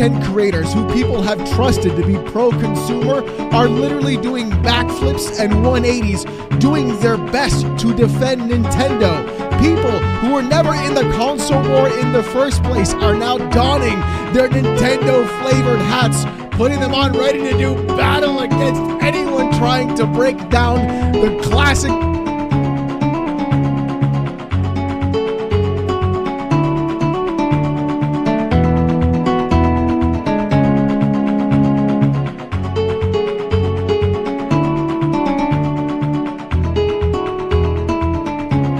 content creators who people have trusted to be pro-consumer are literally doing backflips and 180s, doing their best to defend Nintendo. People who were never in the console war in the first place are now donning their Nintendo-flavored hats, putting them on ready to do battle against anyone trying to break down the classic.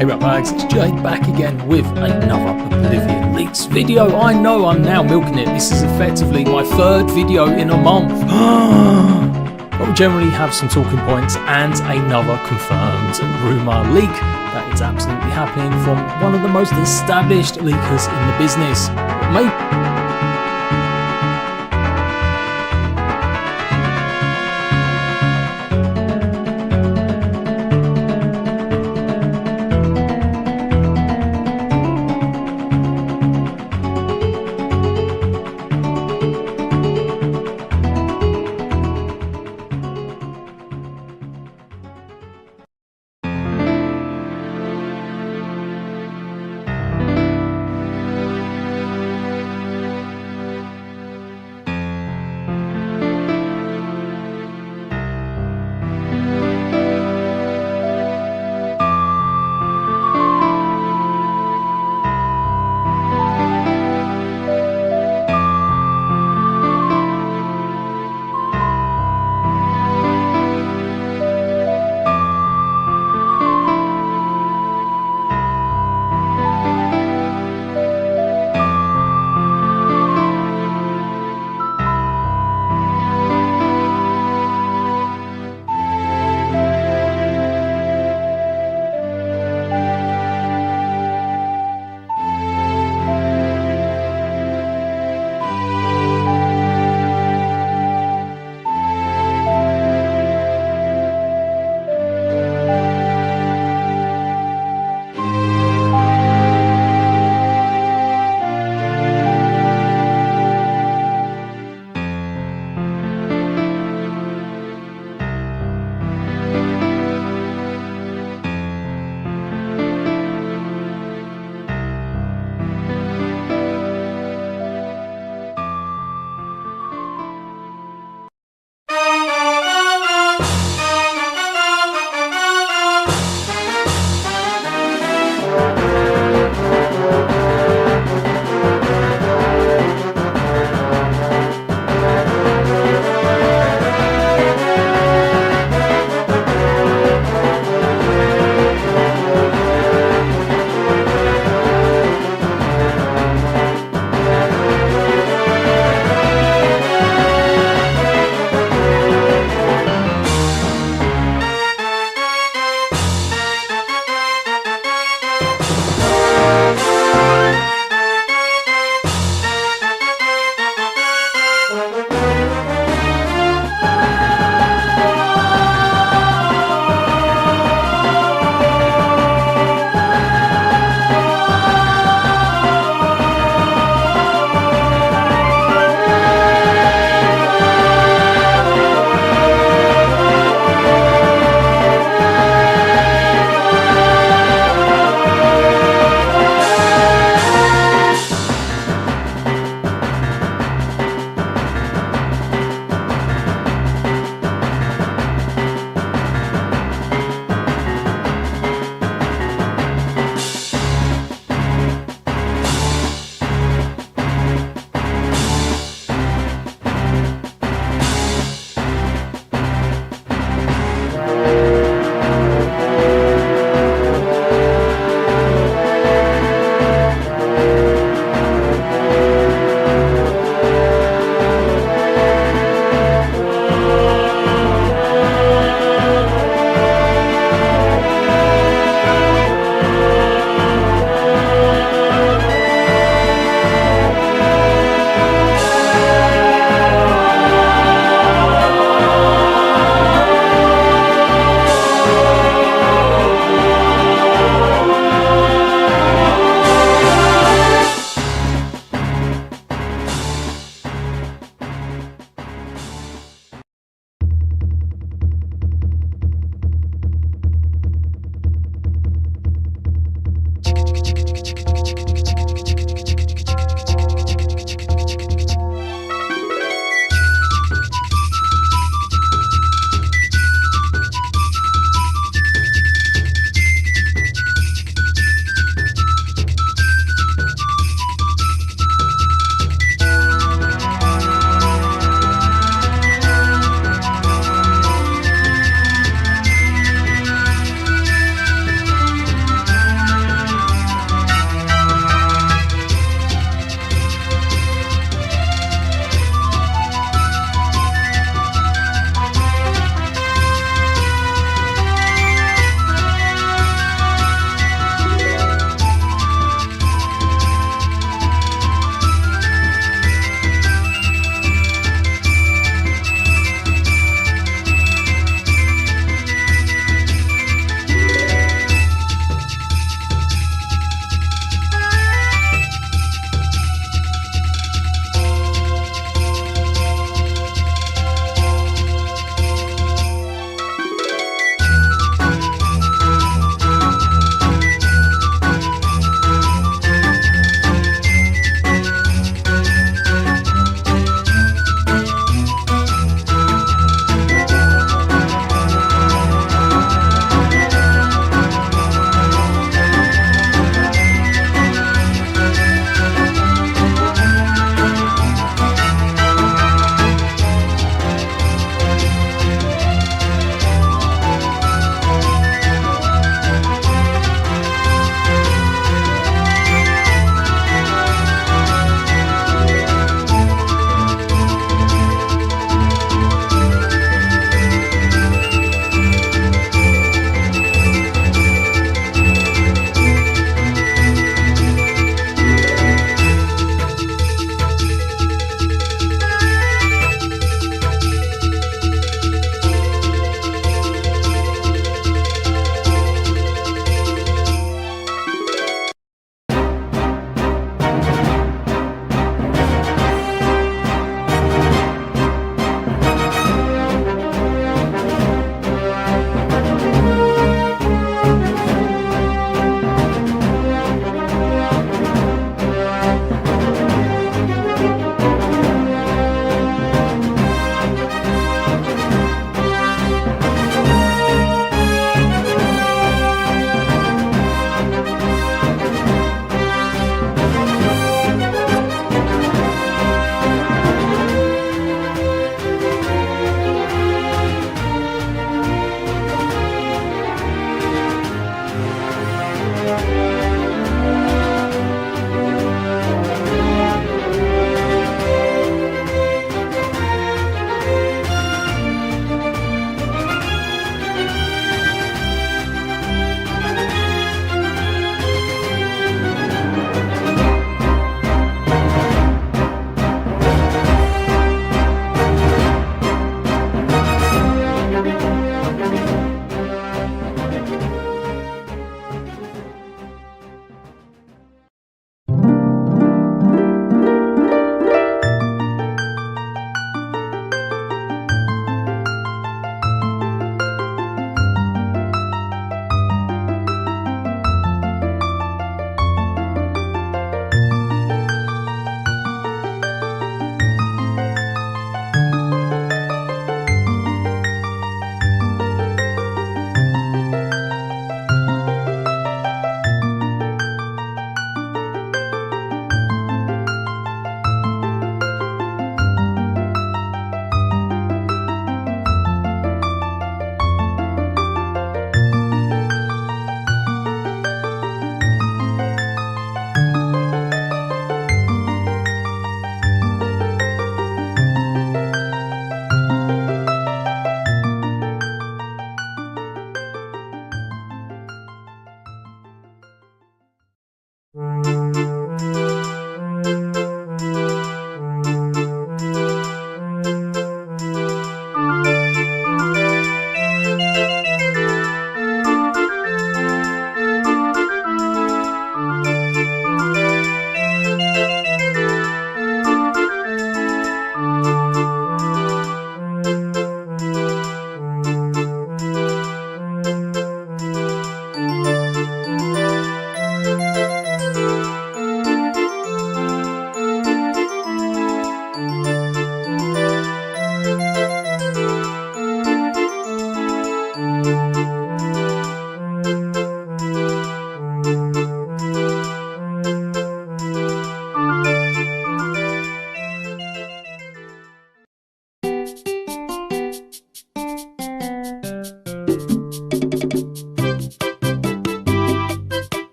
Hey right bags, it's Jade back again with another Oblivion Leaks video. I know I'm now milking it. This is effectively my third video in a month. But we generally have some talking points and another confirmed rumour leak that is absolutely happening from one of the most established leakers in the business.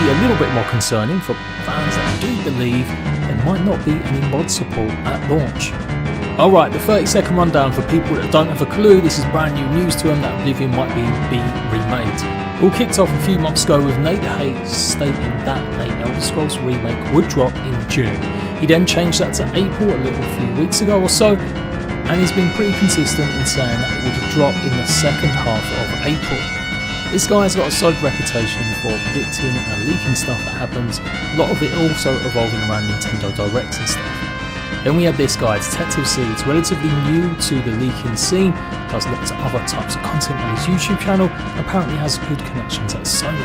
a little bit more concerning for fans that do believe there might not be any mod support at launch. Alright, the 30-second rundown for people that don't have a clue. This is brand new news to them that Oblivion might be remade. All kicked off a few months ago with Nate Hayes stating that an Elder Scrolls remake would drop in June. He then changed that to April a few weeks ago or so, and he's been pretty consistent in saying that it would drop in the second half of April. This guy's got a solid reputation for predicting and leaking stuff that happens, a lot of it also revolving around Nintendo Directs and stuff. Then we have this guy, Detective C. It's relatively new to the leaking scene, does lots of other types of content on his YouTube channel, and apparently has good connections at Sony.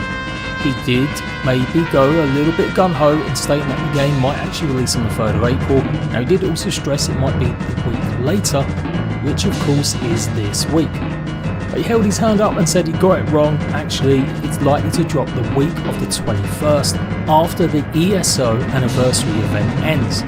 He did maybe go a little bit gung-ho in stating that the game might actually release on the 3rd of April. Now he did also stress it might be a week later, which of course is this week. But he held his hand up and said he got it wrong. Actually, it's likely to drop the week of the 21st, after the ESO anniversary event ends.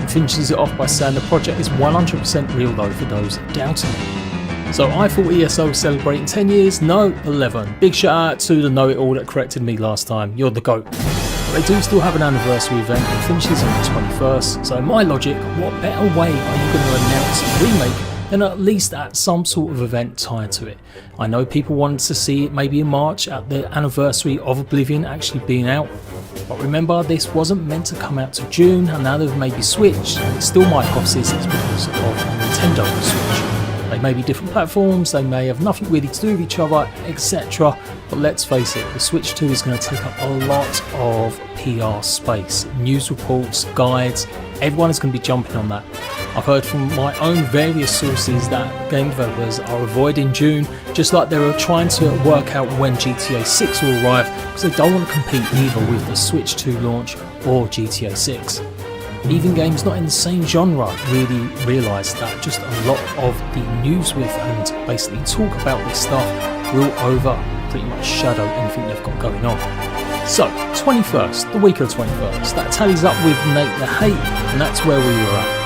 He finishes it off by saying the project is 100% real though for those doubting it. So I thought ESO was celebrating 10 years, no, 11. Big shout out to the know-it-all that corrected me last time, you're the GOAT. But they do still have an anniversary event and finishes on the 21st, so in my logic, what better way are you going to announce a remake than at least at some sort of event tied to it? I know people wanted to see it maybe in March at the anniversary of Oblivion actually being out, but remember this wasn't meant to come out to June, and now they've maybe switched, and it's still my hypothesis it's because of Nintendo Switch. They may be different platforms, they may have nothing really to do with each other, etc. But let's face it, the Switch 2 is going to take up a lot of PR space. News reports, guides, everyone is going to be jumping on that. I've heard from my own various sources that game developers are avoiding June, just like they were trying to work out when GTA 6 will arrive, because they don't want to compete either with the Switch 2 launch or GTA 6. Even games not in the same genre really realise that just a lot of the news with and basically talk about this stuff will pretty much shadow anything they've got going on. So, 21st, the week of the 21st, that tallies up with Nate the Hate, and that's where we were at.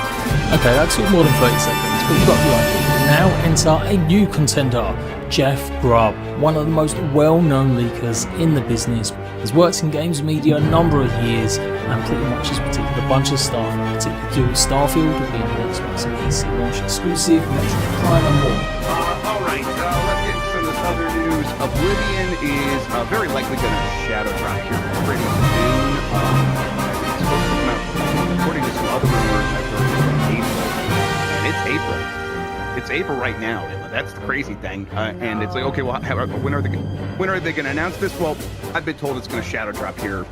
Okay, that took more than 30 seconds, but you got the idea. Now enter a new contender, Jeff Grubb, one of the most well-known leakers in the business. He's worked in games media a number of years and pretty much has predicted a bunch of stuff, particularly to do with Starfield being an Xbox and PC launch exclusive, Metroid Prime and more. Alright, let's get into some of this other news. Oblivion is very likely going to shadow drop here pretty soon. It's supposed to come out, according to some other rumors I've heard, in April. And it's April. It's April right now. That's the crazy thing. And it's like, okay, well, when are they going to announce this? Well, I've been told it's going to shadow drop here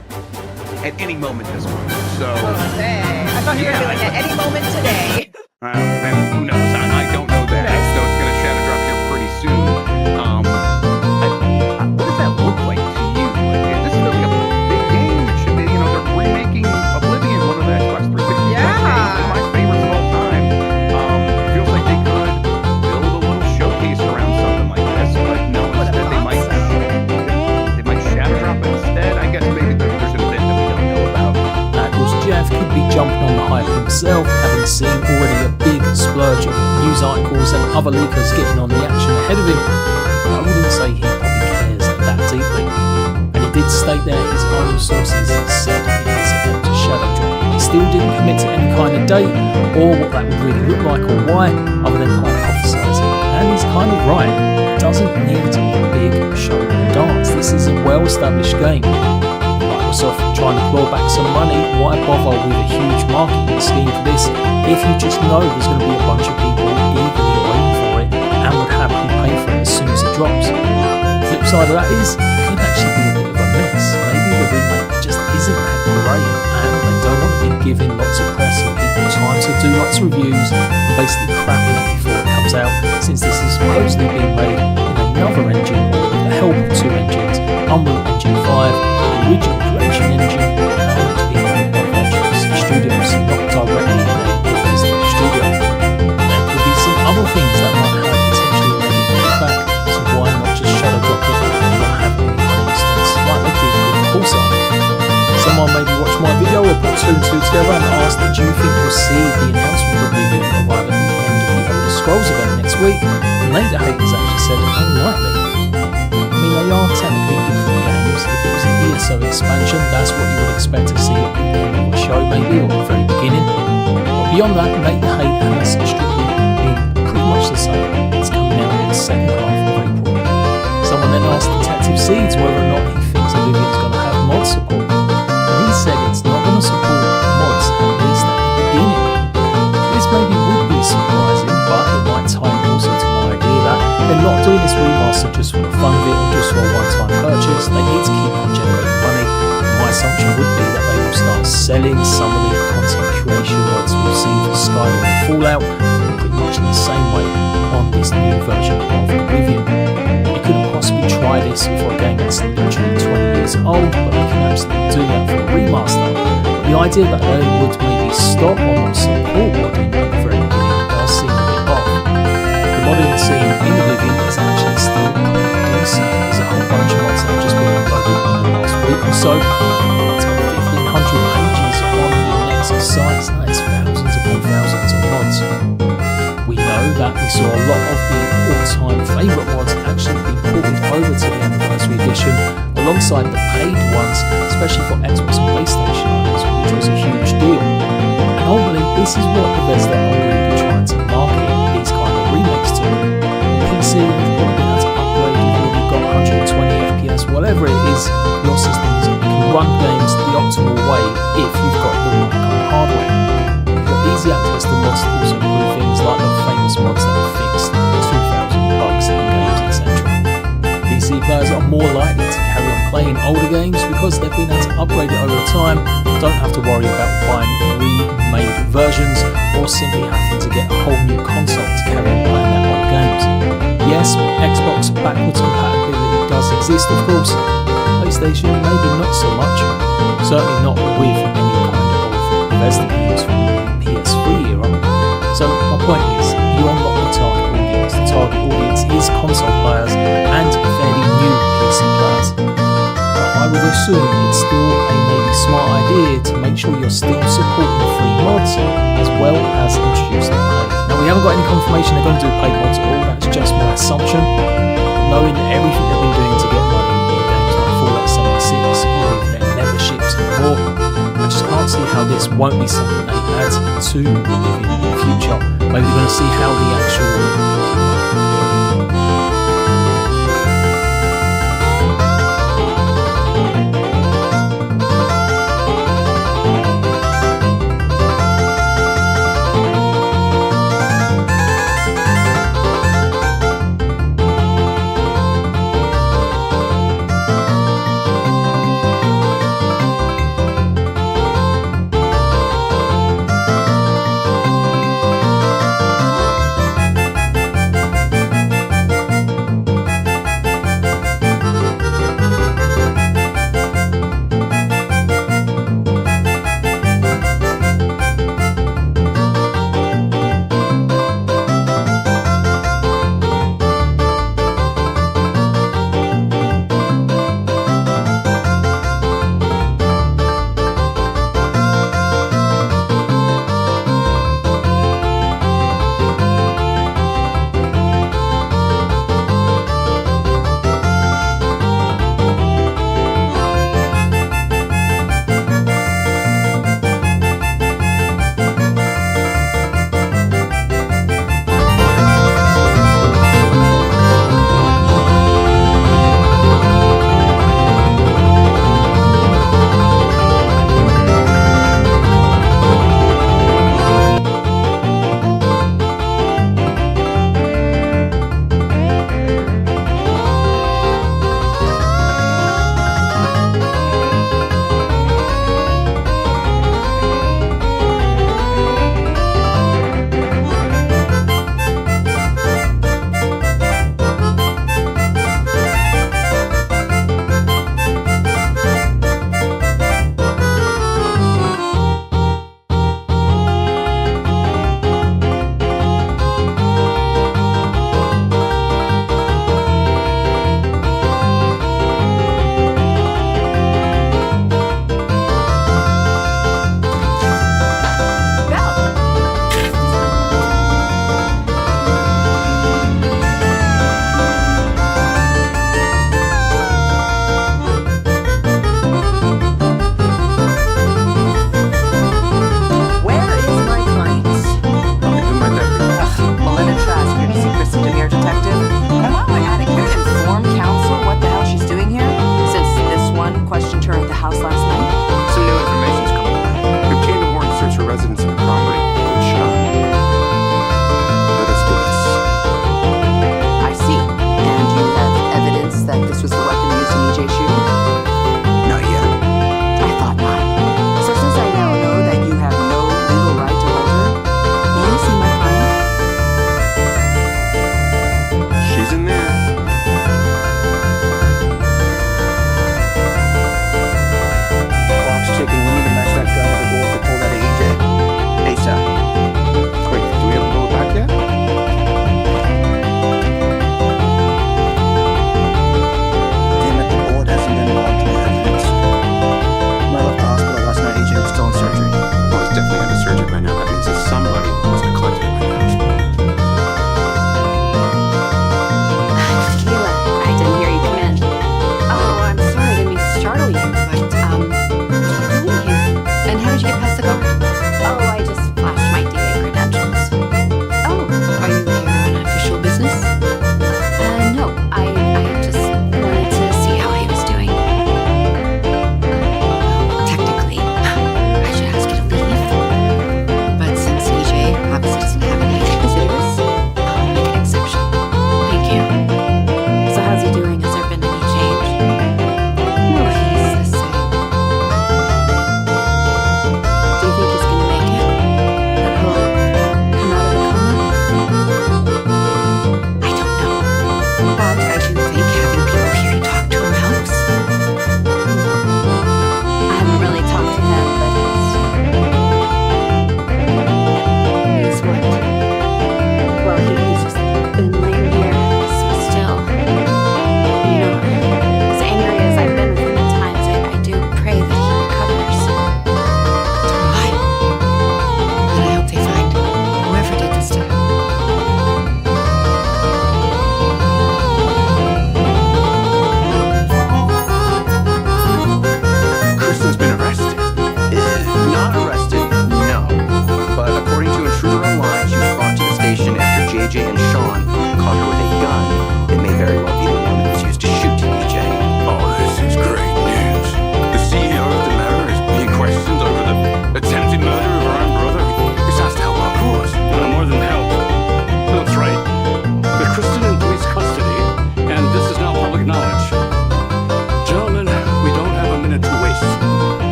at any moment this month. So, I thought you were doing it any moment today. And who knows? I don't know that. So it's going to shadow drop here pretty soon. What does that look like to you? Like, this feels like a big game. It should be, they're remaking Oblivion, one of the Xbox 360 games, one of my favorites of all time. Feels like they could build a little showcase around something like this, but no, instead they might shadow drop it instead. I guess maybe there's an event that we don't know about. Of course, Jeff could be jumping on the hype himself, having seen already a big splurge of news articles and other leakers getting on the action ahead of him. I wouldn't say he probably cares that deeply. And he did state there his own sources said it is about to shadow drop. He still didn't commit to any kind of date or what that would really look like or why, other than hypothesizing. And he's kind of right. It doesn't need to be a big show and dance. This is a well-established game. Microsoft trying to claw back some money, why bother with a huge marketing scheme for this if you just know there's going to be a bunch of people eagerly waiting for it and would happily pay for it as soon as it drops? The flip side of that is, it could actually be a bit of a mess. Maybe the remake just isn't that great and they don't want to be giving lots of press and people time to do lots of reviews and basically crapping it before it comes out, since this is supposedly being made in another engine or with the help of two engines, Unreal Engine 5, the original creation engine, and to be made by Virtuous Studios, not directly made by Disney Studio. There could be some other things that might have potentially negative feedback, so why not just shadow drop it and not have any instance like they did with Pulsar? Someone maybe watched my video or put two and two together and asked, do you think we'll see the announcement of Oblivion arrive at the end of the Elder Scrolls event next week? And Nate the Hate has actually said unlikely. I mean, they are technically different games, games. If it was an ESO expansion, that's what you would expect to see at the end of the show, maybe, or the very beginning. But beyond that, Make the Hate has strictly been pretty much the same. It's coming out in the second half of April. Someone then asked Detective Seeds whether or not he thinks Oblivion's going to have mod support. And he said it's not going to support mods, at least at the beginning. This maybe would be surprising, but it might tie in also to my idea that they're not doing this remaster just for the fun of it or just for a one-time purchase. They need to keep on generating money. My assumption would be that they will start selling some of the content creation mods we've seen for Skyrim and Fallout pretty much in the same way on this new version of Oblivion. They couldn't possibly try this for a game that's literally 20 years old, but they can absolutely do that for a remaster. But the idea that they would maybe stop or not support modding at the very beginning does seem a bit off. The modding scene in Oblivion is actually still pretty decent. There's a whole bunch of mods that have just been uploaded in the last week or so. It's got 1,500 pages on the Nexus sites. That is thousands upon thousands of mods. We know that we saw a lot of the all-time favourite mods actually being ported over to the Anniversary Edition alongside the paid ones, especially for Xbox and PlayStation owners, which was a huge deal. And ultimately, this is what Bethesda are really trying to market these kind of remakes to. PC, you've probably been able to upgrade, you've already got 120 FPS, whatever it is, your systems can run games the optimal way if you've got the right kind of hardware. You've got easy access to mods that also include things like the famous mods that have fixed 2,000 bugs in games, etc. PC players are more likely to carry on playing older games because they've been able to upgrade it over time, don't have to worry about buying remade versions or simply having to get a whole new console to carry on playing their old games. Yes, Xbox backwards compatibility does exist, of course. PlayStation, maybe not so much. Certainly not with any kind of Bethesda games from the PS3 era. So my point is, you unlock the target audience. The target audience is console players and fairly new PC players. But I would assume it's still a maybe smart idea to make sure you're still supporting free mods as well as introducing paid. Now we haven't got any confirmation they're going to do paid mods at all, that's just my assumption. Knowing everything they've been doing to get money in games like Fallout 76 with their memberships and more, I just can't see how this won't be something they add to Oblivion in the future. Maybe we're going to see how the actual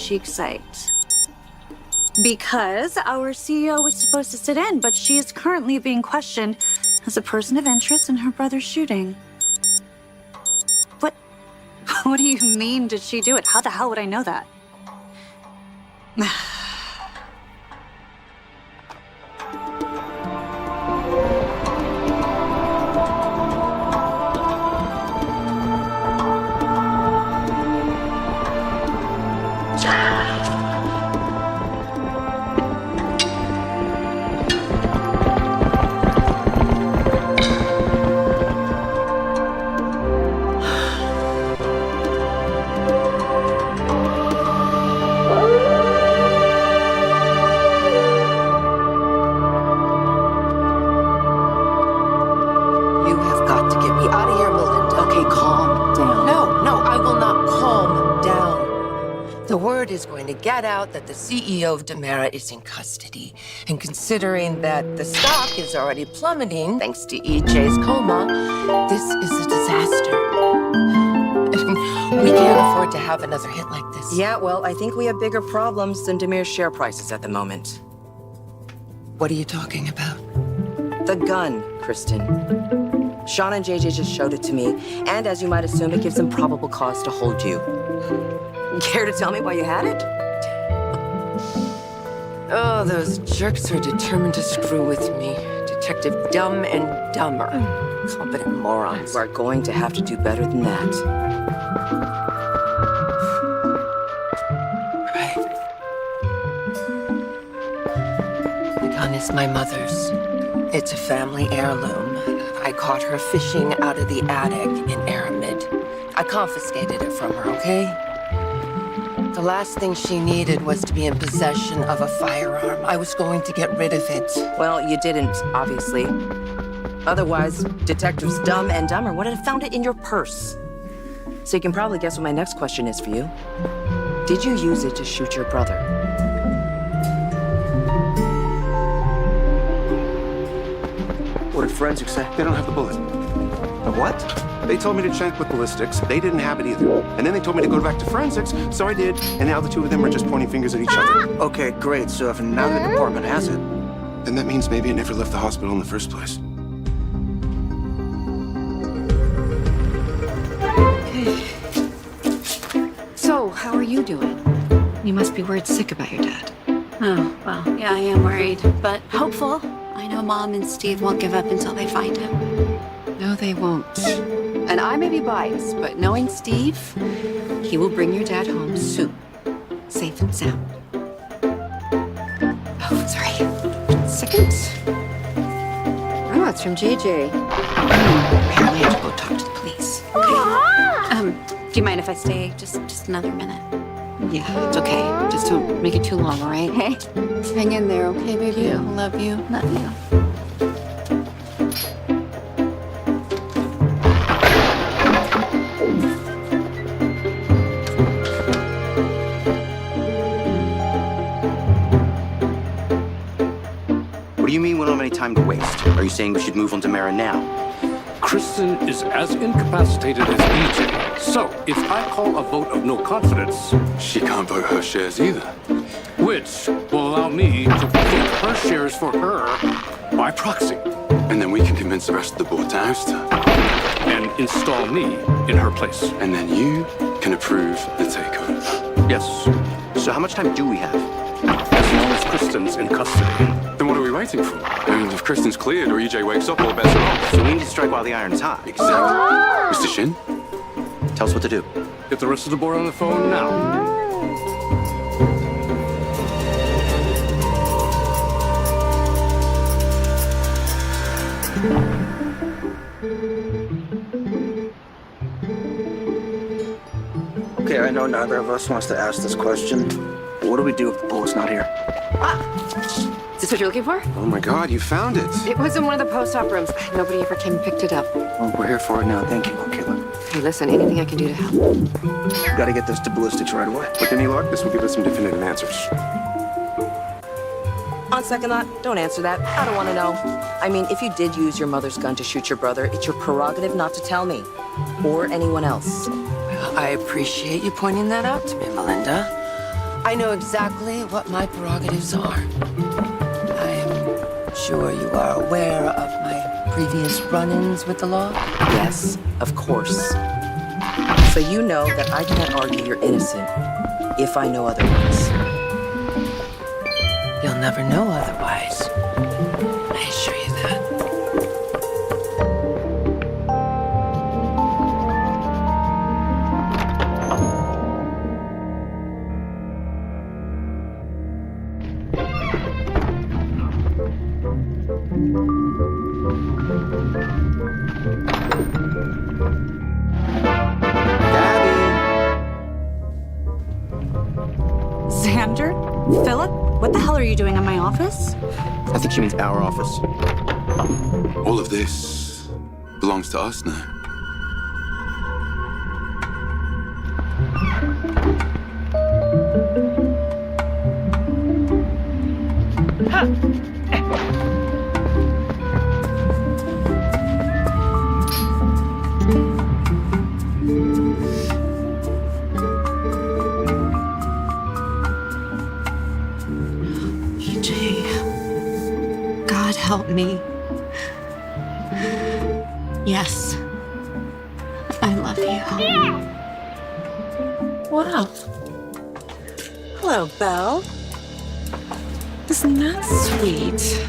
tongue-in-cheek sight. Because our CEO was supposed to sit in, but she is currently being questioned as a person of interest in her brother's shooting. What? What do you mean, did she do it? How the hell would I know that? Is going to get out that the CEO of Demera is in custody. And considering that the stock is already plummeting thanks to EJ's coma, this is a disaster. We can't afford to have another hit like this. Yeah, well, I think we have bigger problems than Demir's share prices at the moment. What are you talking about? The gun, Kristen. Sean and JJ just showed it to me, and as you might assume, it gives them probable cause to hold you. Care to tell me why you had it? Oh, those jerks are determined to screw with me. Detective Dumb and Dumber. Competent morons. You are going to have to do better than that. Right. The gun is my mother's. It's a family heirloom. I caught her fishing out of the attic in Aramid. I confiscated it from her, okay? The last thing she needed was to be in possession of a firearm. I was going to get rid of it. Well, you didn't, obviously. Otherwise, Detectives Dumb and Dumber would have found it in your purse. So you can probably guess what my next question is for you. Did you use it to shoot your brother? What did forensics say? They don't have the bullet. The what? They told me to check with ballistics. They didn't have it either. And then they told me to go back to forensics, so I did. And now the two of them are just pointing fingers at each other. Okay, great. So if another department has it, Then that means maybe it never left the hospital in the first place. So, how are you doing? You must be worried sick about your dad. Oh, well, yeah, I am worried, but hopeful. I know Mom and Steve won't give up until they find him. No, they won't. And I may be biased, but knowing Steve, he will bring your dad home soon. Safe and sound. Oh, sorry. Second. Oh, it's from JJ. Apparently I have to go talk to the police. Okay. Do you mind if I stay just another minute? Yeah, it's okay. Just don't make it too long, all right? Hey. Hang in there, okay, baby? You. Love you. Love you. what do you mean we don't have any time to waste? Are you saying we should move on to Mara now? Kristen is as incapacitated as EJ. So, if I call a vote of no confidence, She can't vote her shares either. which will allow me to vote her shares for her by proxy And then we can convince the rest of the board to oust her. and install me in her place. And then you can approve the takeover. Yes, So how much time do we have? as long as Kristen's in custody. Then what are we waiting for? I mean, if Kristen's cleared or EJ wakes up, all bets are off. So we need to strike while the iron's hot. Exactly. Mr. Shin? Tell us what to do. Get the rest of the board on the phone now. Okay, I know neither of us wants to ask this question, but what do we do if the bullet's not here? Is this what you're looking for? Oh my God, you found it. It was in one of the post-op rooms. Nobody ever came and picked it up. Well, we're here for it now. Thank you, Kayla. Hey, listen, anything I can do to help. We gotta get this to ballistics right away. With any luck, this will give us some definitive answers. On second thought, don't answer that. I don't want to know. I mean, if you did use your mother's gun to shoot your brother, it's your prerogative not to tell me. Or anyone else. I appreciate you pointing that out to me, Melinda. I know exactly what my prerogatives are. I am sure you are aware of my previous run-ins with the law. Yes, of course. So you know that I can't argue you're innocent if I know otherwise. You'll never know otherwise. I assure you that. Xander? Philip? What the hell are you doing in my office? I think she means our office. All of this belongs to us now. God help me. Yes. I love you. Wow. Hello, Belle. Isn't that sweet?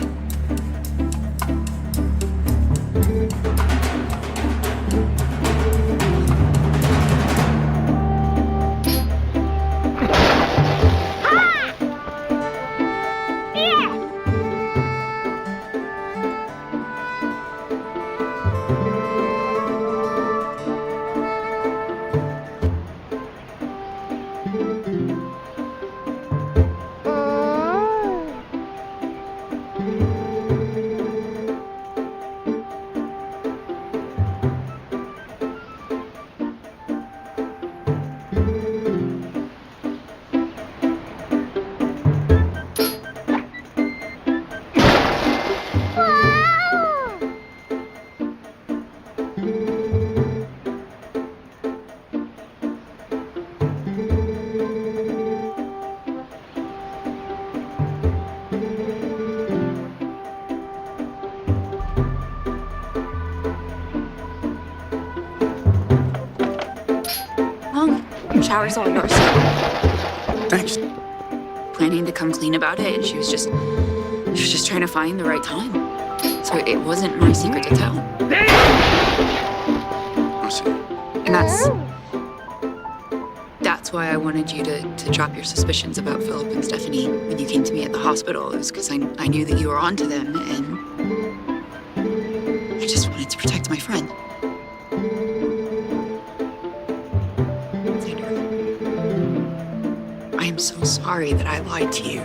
Shower's all yours. Thanks. Planning to come clean about it, and she was just trying to find the right time. So it wasn't my secret to tell. I see. And that's why I wanted you to drop your suspicions about Philip and Stephanie when you came to me at the hospital. It was because I knew that you were onto them, and I just wanted to protect my friend. I am so sorry that I lied to you.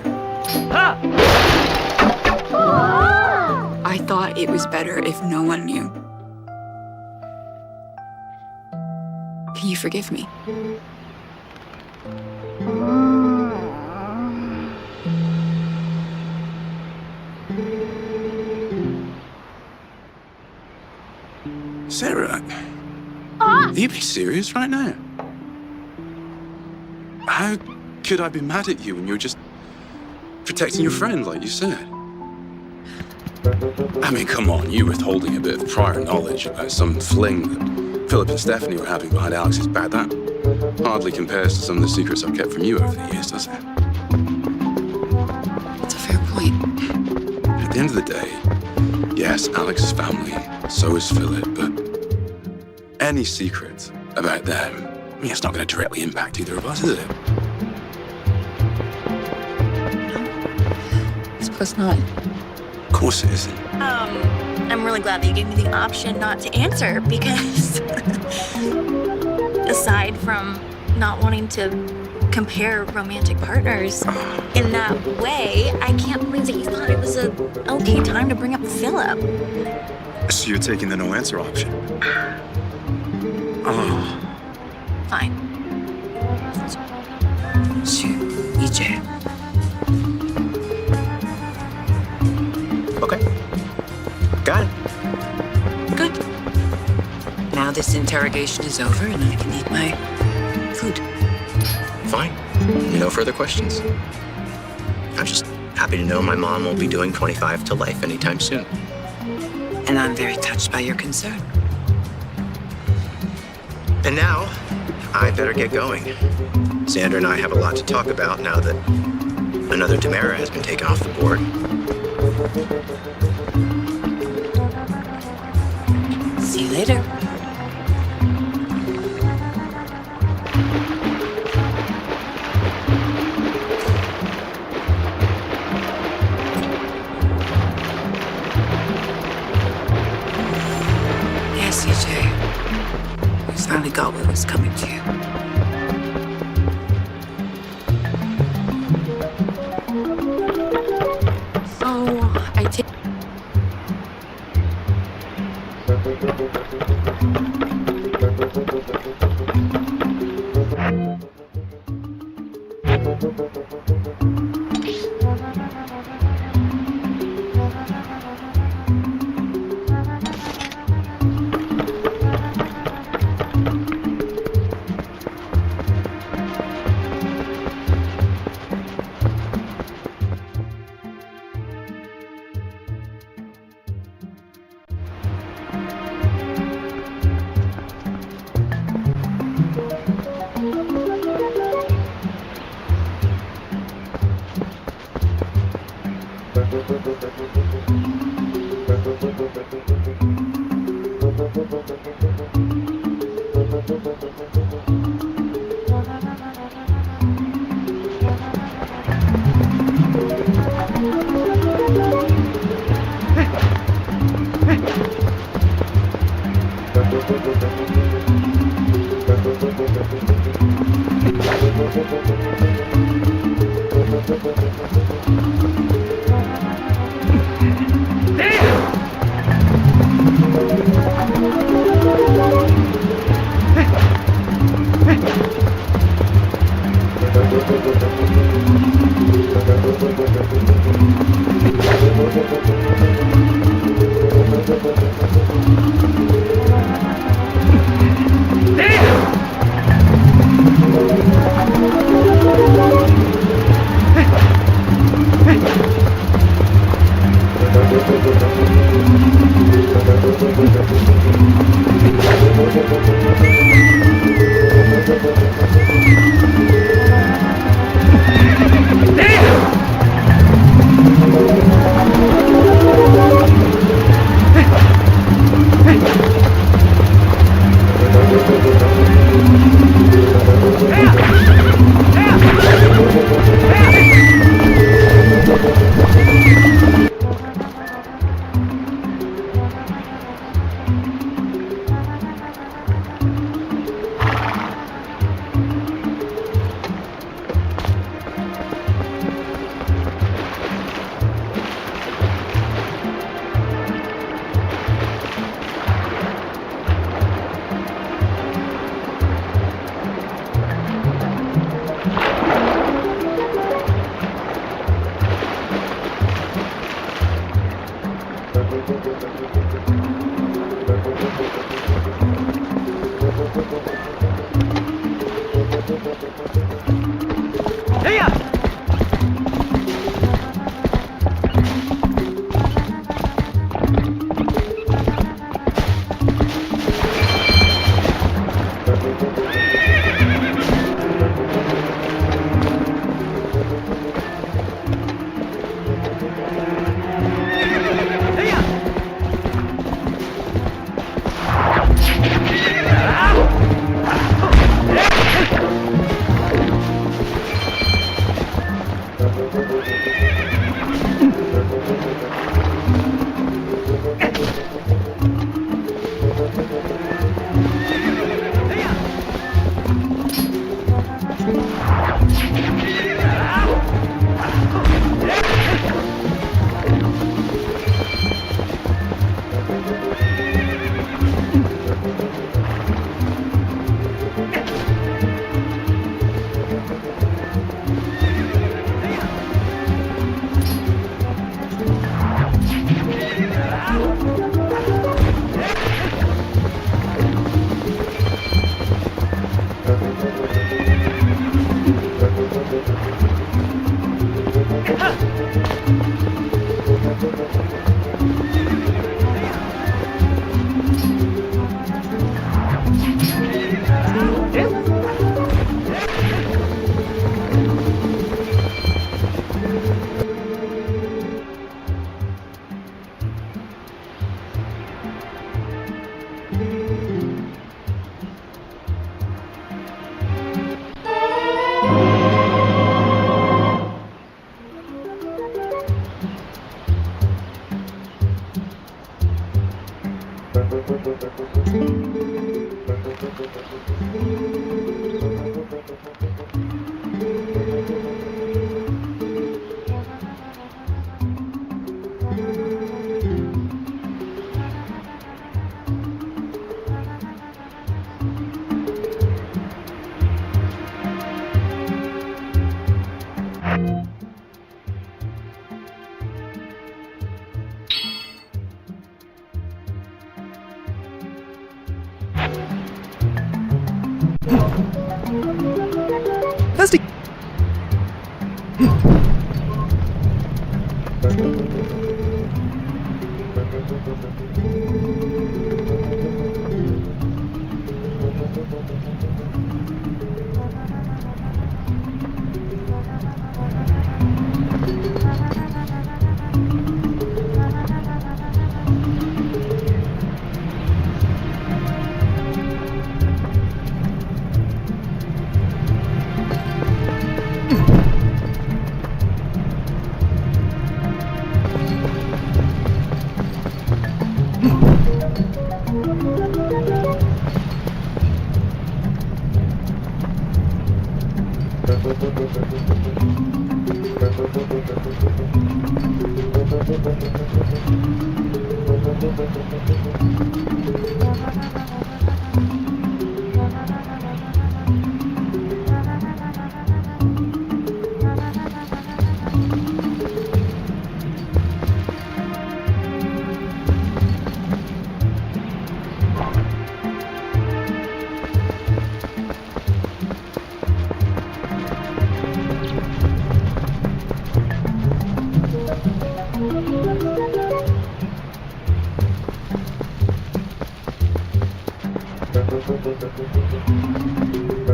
I thought it was better if no one knew. Can you forgive me? Sarah, are you being serious right now? How could I be mad at you when you were just protecting your friend, like you said? I mean, come on, you withholding a bit of prior knowledge about some fling that Philip and Stephanie were having behind Alex's back, that hardly compares to some of the secrets I've kept from you over the years, does it? That's a fair point. At the end of the day, yes, Alex is family, so is Philip, but any secret about them, I mean, it's not going to directly impact either of us, is it? I suppose not. Of course it isn't. I'm really glad that you gave me the option not to answer because aside from not wanting to compare romantic partners in that way, I can't believe that you thought it was an okay time to bring up Philip. So you're taking the no answer option? Oh. Fine. EJ. Okay. Got it. Good. Now this interrogation is over and I can eat my food. Fine. No further questions. I'm just happy to know my mom won't be doing 25 to life anytime soon. And I'm very touched by your concern. And now, I better get going. Xander and I have a lot to talk about now that another Tamara has been taken off the board. See you later. Yes, CJ. You finally got what was coming to you. Oh, I take.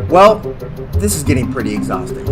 Well, this is getting pretty exhausting.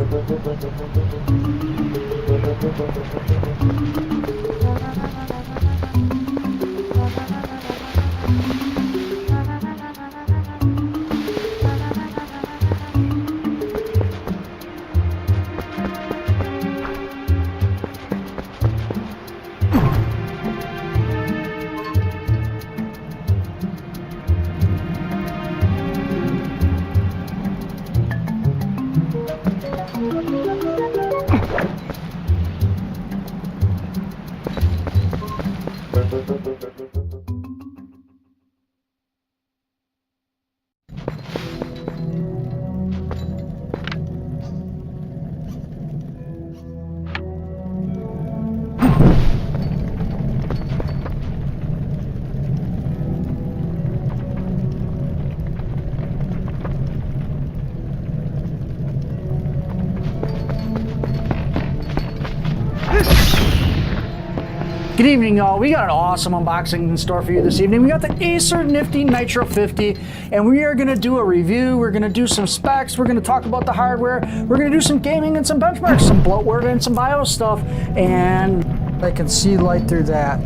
Good evening, y'all. We got an awesome unboxing in store for you this evening. We got the Acer Nifty Nitro 50, and we are going to do a review. We're going to do some specs. We're going to talk about the hardware. We're going to do some gaming and some benchmarks, some bloatware and some BIOS stuff. And I can see light through that.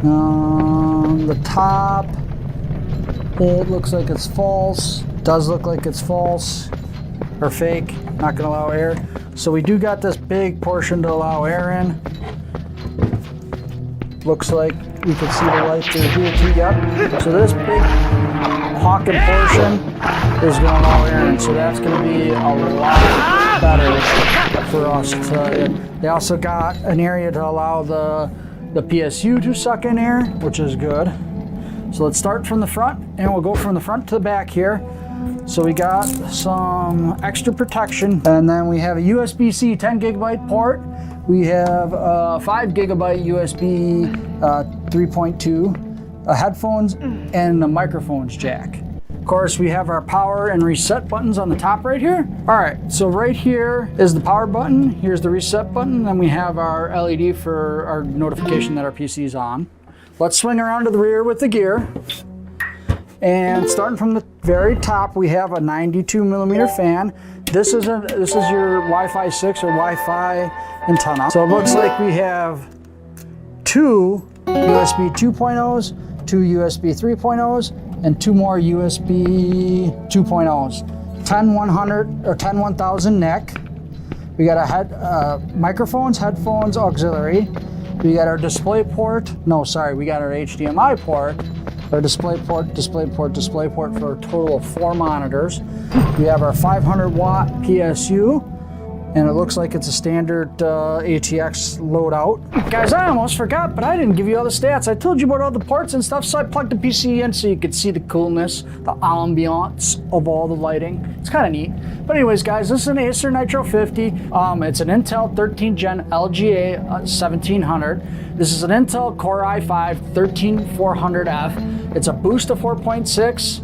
The top, it looks like it's false. Does look like it's false or fake. Not going to allow air. So we do got this big portion to allow air in. Looks like we can see the light through here too. Yep. So this big hawking portion is going to allow air in, so that's going to be a lot better for us. They also got an area to allow the PSU to suck in air, which is good. So let's start from the front, and we'll go from the front to the back here. So we got some extra protection, and then we have a USB-C 10 gigabyte port. We have a 5 gigabyte USB 3.2, headphones, and a microphones jack. course, we have our power and reset buttons on the top right here. All right, so right here is the power button. Here's the reset button. Then we have our LED for our notification that our PC is on. Let's swing around to the rear with the gear. And starting from the very top, we have a 92mm fan. This is your Wi-Fi 6 or Wi-Fi antenna. So it looks like we have 2 USB 2.0s, 2 USB 3.0s, and 2 more USB 2.0s. 10-100 or 10-1000 NIC. We got a microphones, headphones, auxiliary. We got our display port. No, sorry, we got our HDMI port. Our display port for a total of 4 monitors. We have our 500-watt PSU, and it looks like it's a standard ATX loadout. Guys, I almost forgot, but I didn't give you all the stats. I told you about all the parts and stuff, so I plugged the PC in so you could see the coolness, the ambiance of all the lighting. It's kind of neat. But anyways, guys, this is an Acer Nitro 50. It's an Intel 13th Gen LGA 1700. This is an Intel Core i5 13400F. It's a boost of 4.6,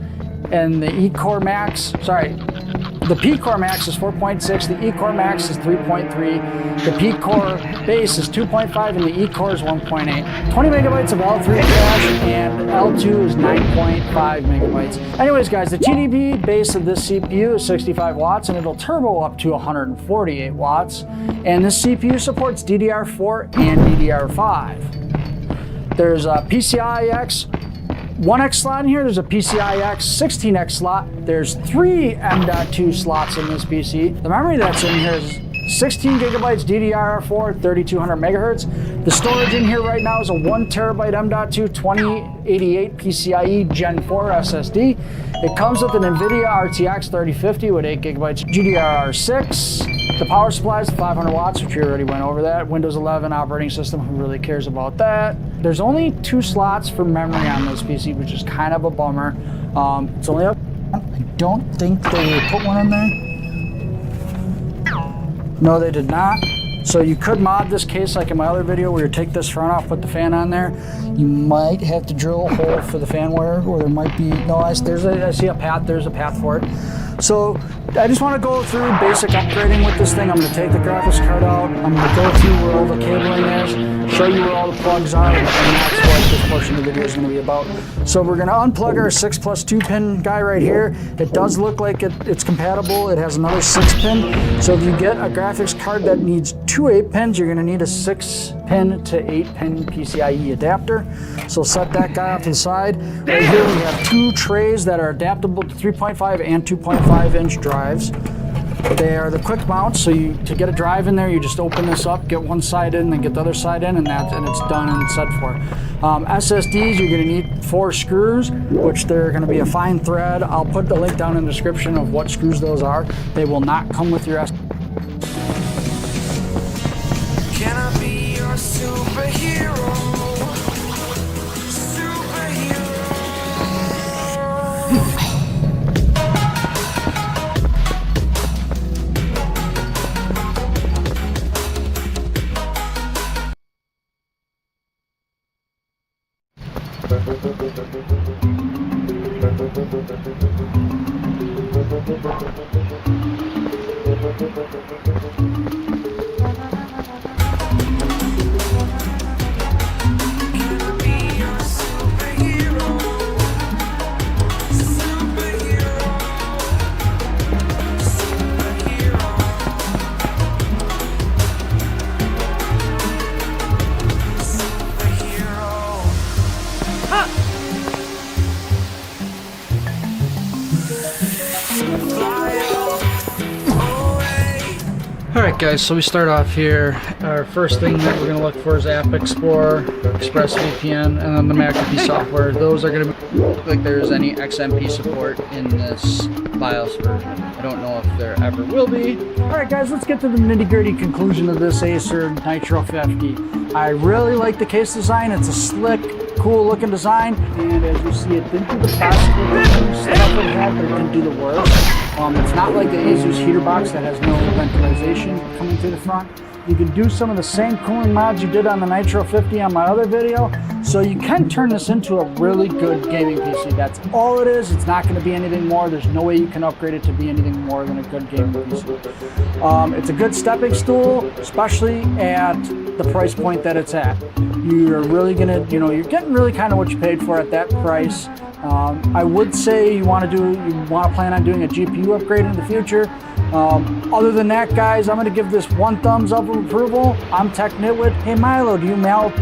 and the E-Core Max, the P-Core Max is 4.6, the E-Core Max is 3.3, the P-Core base is 2.5, and the E-Core is 1.8. 20 megabytes of L3 cache, and L2 is 9.5 megabytes. Anyways, guys, the TDP base of this CPU is 65 watts, and it'll turbo up to 148 watts. And this CPU supports DDR4 and DDR5. There's a PCI-X 1X slot in here, there's a PCI-X 16X slot, there's 3 M.2 slots in this PC. The memory that's in here is 16 gigabytes DDR4, 3200 megahertz. The storage in here right now is a 1 terabyte M.2 2088 PCIe Gen 4 SSD. It comes with an NVIDIA RTX 3050 with 8 gigabytes GDDR6. The power supply is 500 watts, which we already went over that. Windows 11 operating system, who really cares about that? There's only 2 slots for memory on this PC, which is kind of a bummer. It's only up. I don't think they put one in there. No, they did not. So you could mod this case like in my other video where you take this front off, put the fan on there. You might have to drill a hole for the fan wire, or there might be, no, I see a path, there's a path for it. So I just want to go through basic upgrading with this thing. I'm going to take the graphics card out. I'm going to go through where all the cabling is, show you where all the plugs are, and that's what this portion of the video is going to be about. So we're going to unplug our 6+2 pin guy right here. It does look like it's compatible. It has another 6 pin. So if you get a graphics card that needs 2 8-pins, you're going to need a 6-pin to 8-pin PCIe adapter. So set that guy off to the side. Right here we have 2 trays that are adaptable to 3.5 and 2.5-inch drives. They are the quick mounts, so to get a drive in there, you just open this up, get one side in, then get the other side in, and it's done and set for. SSDs, you're going to need 4 screws, which they're going to be a fine thread. I'll put the link down in the description of what screws those are. They will not come with your SSD. Can I be your superhero? Alright guys, so we start off here. Our first thing that we're going to look for is App Explorer, ExpressVPN, and then the McAfee software. Those are going to look like there's any XMP support in this BIOS version. I don't know if there ever will be. Alright guys, let's get to the nitty-gritty conclusion of this Acer Nitro 50. I really like the case design. It's a slick, cool looking design, and as you see, it didn't do the plastic stuff it had, but it didn't do the worst. It's not like the Asus heater box that has no ventilation coming through the front. You can do some of the same cooling mods you did on the Nitro 50 on my other video, so you can turn this into a really good gaming PC. That's all it is. It's not going to be anything more. There's no way you can upgrade it to be anything more than a good gaming PC. It's a good stepping stool, especially at the price point that it's at. You're really going to, you're getting really kind of what you paid for at that price. I would say you want to plan on doing a GPU upgrade in the future. Other than that, guys, I'm going to give this 1 thumbs up of approval. I'm Tech Nitwit. Hey, Milo, do you mail?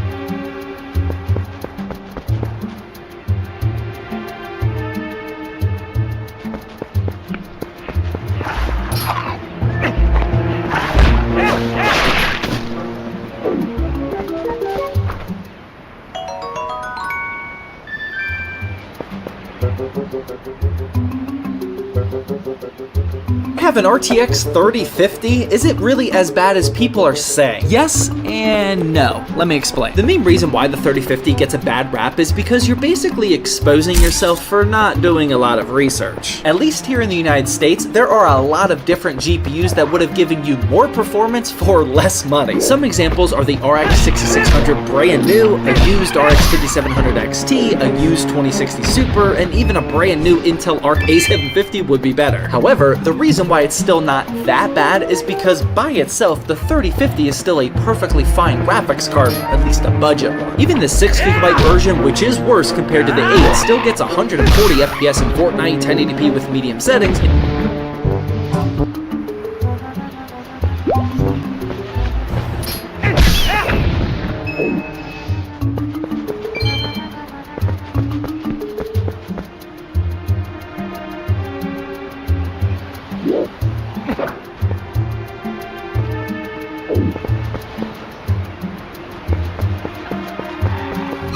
Have an RTX 3050? Is it really as bad as people are saying? Yes and no. Let me explain. The main reason why the 3050 gets a bad rap is because you're basically exposing yourself for not doing a lot of research. At least here in the United States, there are a lot of different GPUs that would have given you more performance for less money. Some examples are the RX 6600 brand new, a used RX 5700 XT, a used 2060 Super, and even a brand new Intel Arc A750 would be better. However, the reason why it's still not that bad is because by itself, the 3050 is still a perfectly fine graphics card, at least a budget one. Even the 6GB version, which is worse compared to the 8, still gets 140 FPS in Fortnite, 1080p with medium settings.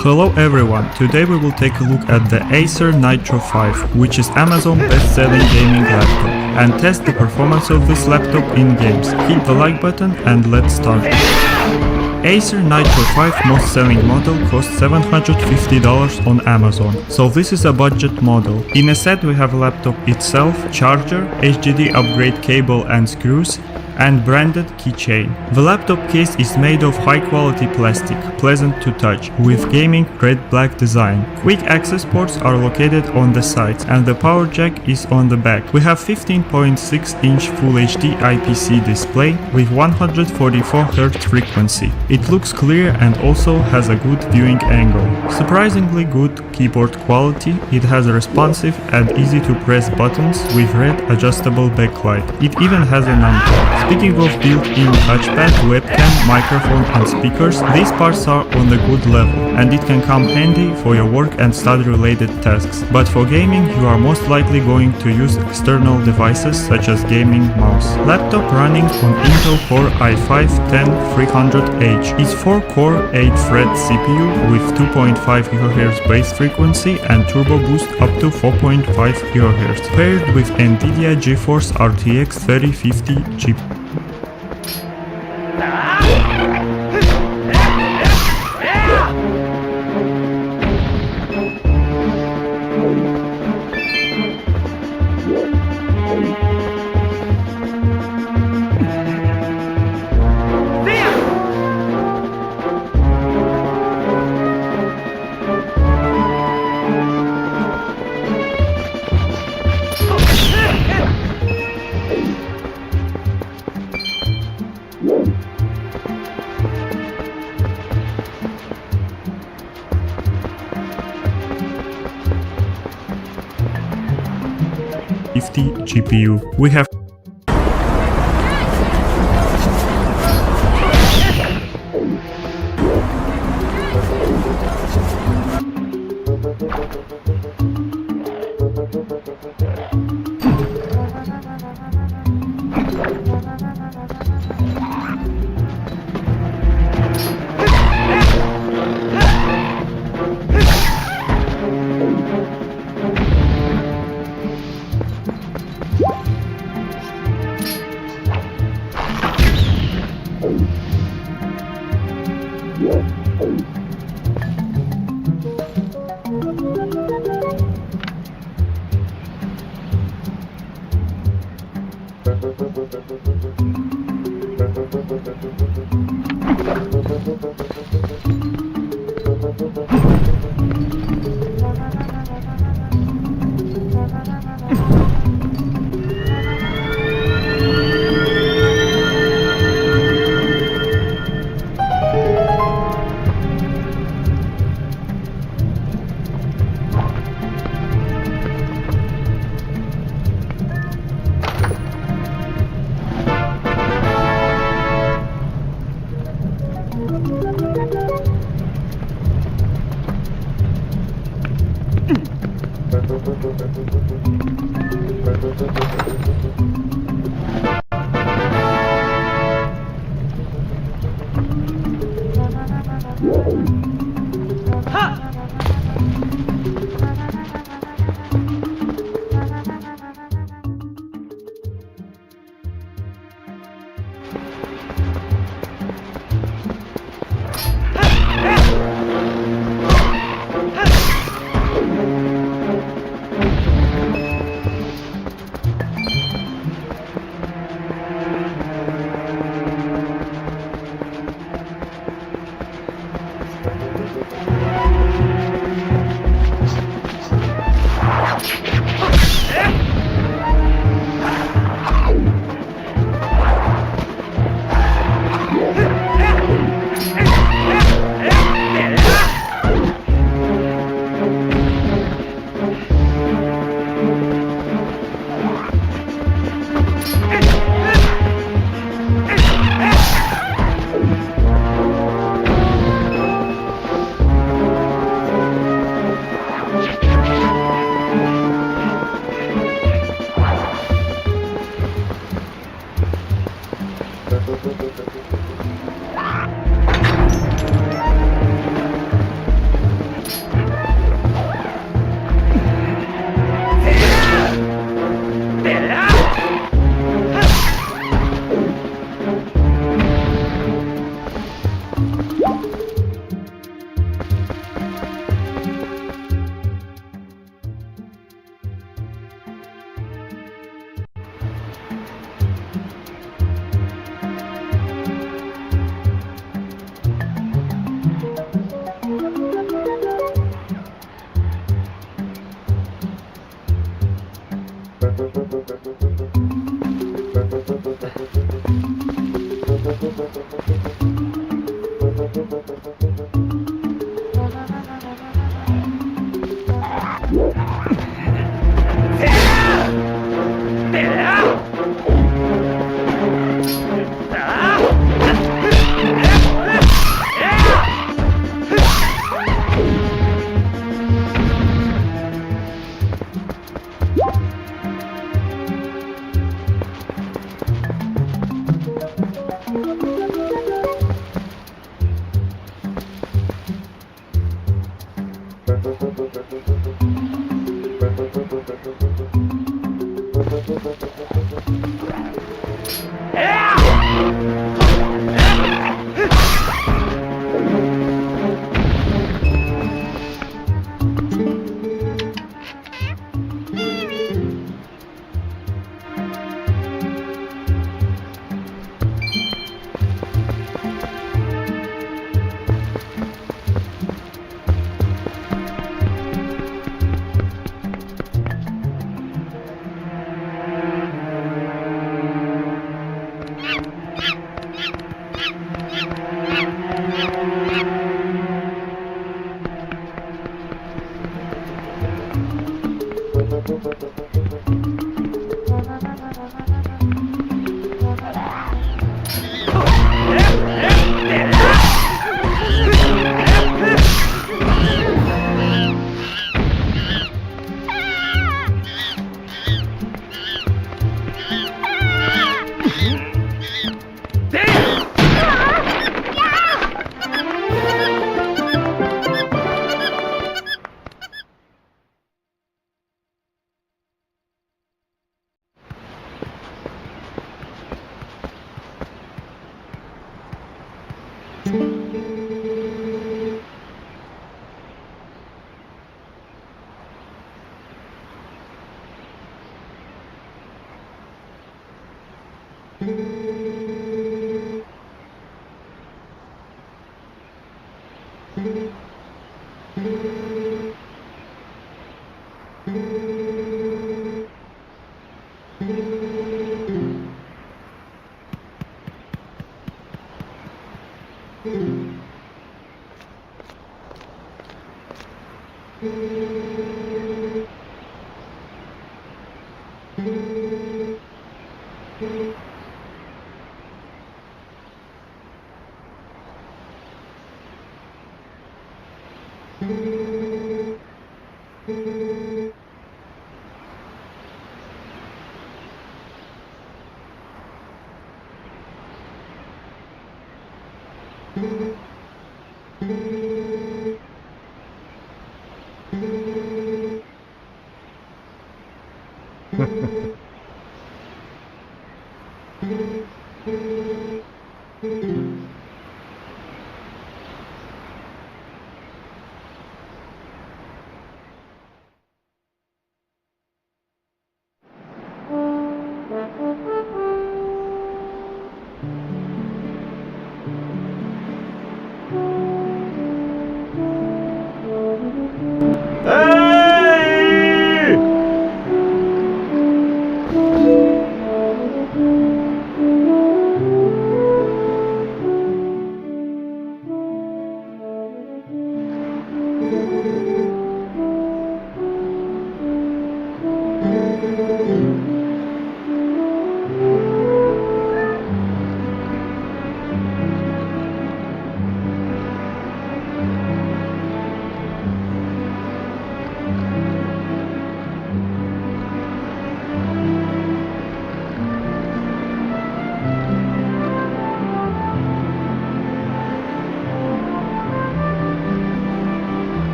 Hello everyone, today we will take a look at the Acer Nitro 5, which is Amazon's best-selling gaming laptop, and test the performance of this laptop in games. Hit the like button and let's start. Acer Nitro 5 most selling model costs $750 on Amazon, so this is a budget model. In a set we have laptop itself, charger, HDD upgrade cable and screws, and branded keychain. The laptop case is made of high quality plastic, pleasant to touch, with gaming red-black design. Quick access ports are located on the sides and the power jack is on the back. We have 15.6-inch Full HD IPC display with 144Hz frequency. It looks clear and also has a good viewing angle. Surprisingly good keyboard quality, it has responsive and easy to press buttons with red adjustable backlight. It even has a numpad. Speaking of built-in touchpad, webcam, microphone and speakers, these parts are on the good level and it can come handy for your work and study related tasks. But for gaming, you are most likely going to use external devices such as gaming mouse. Laptop running on Intel Core i5-10300H. It's 4-core 8-thread CPU with 2.5 GHz base frequency and turbo boost up to 4.5 GHz, paired with NVIDIA GeForce RTX 3050 chip. GPU. We have